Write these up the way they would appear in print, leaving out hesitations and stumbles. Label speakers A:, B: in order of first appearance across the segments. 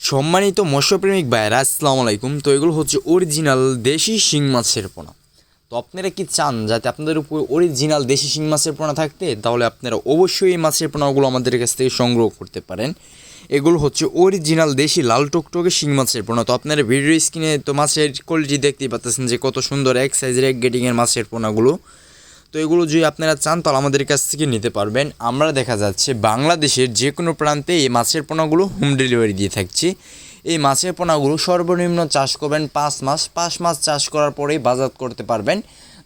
A: সম্মানিত মৎস্যপ্রেমিক ভাইয়েরা আসসালামু আলাইকুম। তো এগুলো হচ্ছে অরিজিনাল দেশি শিং মাছের পোনা। তো আপনারা কি চান যাতে আপনাদের উপর অরিজিনাল দেশি শিং মাছের পোনা থাকতে, তাহলে আপনারা অবশ্যই এই মাছের পোনাগুলো আমাদের কাছ থেকে সংগ্রহ করতে পারেন। এগুলো হচ্ছে অরিজিনাল দেশি লাল টকটকে শিং মাছের পোনা। তো আপনারা ভিডিও স্ক্রিনে তো মাছের কোয়ালিটি দেখতেই পাচ্ছেন যে কত সুন্দর এক সাইজের এক গেটিংয়ের মাছের পোনাগুলো। তো এগুলো যদি আপনারা চান তাহলে আমাদের কাছ থেকে নিতে পারবেন। আমরা দেখা যাচ্ছে বাংলাদেশের যে কোনো প্রান্তে এই মাছের পোনাগুলো হোম ডেলিভারি দিয়ে থাকছি। এই মাছের পোনাগুলো সর্বনিম্ন চাষ করবেন 5 মাস চাষ করার পরেই বাজার করতে পারবেন।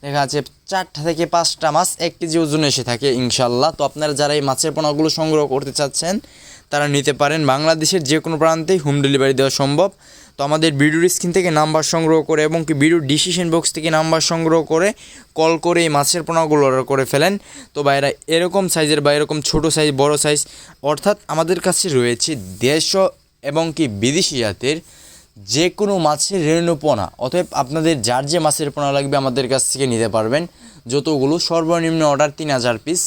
A: দেখা যাচ্ছে 4টা থেকে 5টা মাছ 1 কেজি ওজন এসে থাকে ইনশাল্লাহ। তো আপনারা যারা এই মাছের পোনাগুলো সংগ্রহ করতে চাচ্ছেন তারা নিতে পারেন। বাংলাদেশের যে কোনো প্রান্তেই হোম ডেলিভারি দেওয়া সম্ভব। তো আমাদের ভিডিওর স্ক্রিন থেকে নাম্বার সংগ্রহ করে এবং কি ভিডিওর ডিসক্রিপশন বক্স থেকে নাম্বার সংগ্রহ করে কল করে এই মাছের পোনাগুলো অর্ডার করে ফেলেন। তো ভাইরা এরকম সাইজের বা এরকম ছোটো সাইজ বড় সাইজ অর্থাৎ আমাদের কাছে রয়েছে দেশীয় এবং কি বিদেশি জাতের যে কোনো মাছের রেণু পোনা। অতএব আপনাদের যার যে মাছের পোনা লাগবে আমাদের কাছ থেকে নিতে পারবেন। যতগুলো সর্বনিম্ন অর্ডার 3000 পিস।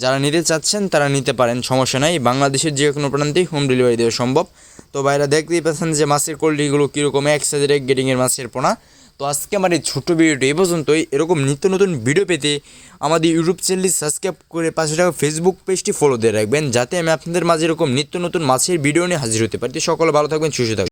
A: যারা নিতে চাচ্ছেন তারা নিতে পারেন, সমস্যা নাই। বাংলাদেশের যে কোনো প্রান্তেই হোম ডেলিভারি দেওয়া সম্ভব। তো ভাইরা দেখতেই পাচ্ছেন যে মাছের কোয়ালিটিগুলো কীরকম, এক সাইজের এক গেটিংয়ের মাছের পোনা। তো আজকে আমার এই ছোট্ট ভিডিওটি এই পর্যন্তই। এরকম নিত্য নতুন ভিডিও পেতে আমাদের ইউটিউব চ্যানেলটি সাবস্ক্রাইব করে পাশে থাকা ফেসবুক পেজটি ফলো দিয়ে রাখবেন, যাতে আমি আপনাদের মাঝে এরকম নিত্য নতুন মাছের ভিডিও নিয়ে হাজির হতে পারি। সকলে ভালো থাকবেন, সুস্থ থাকবেন।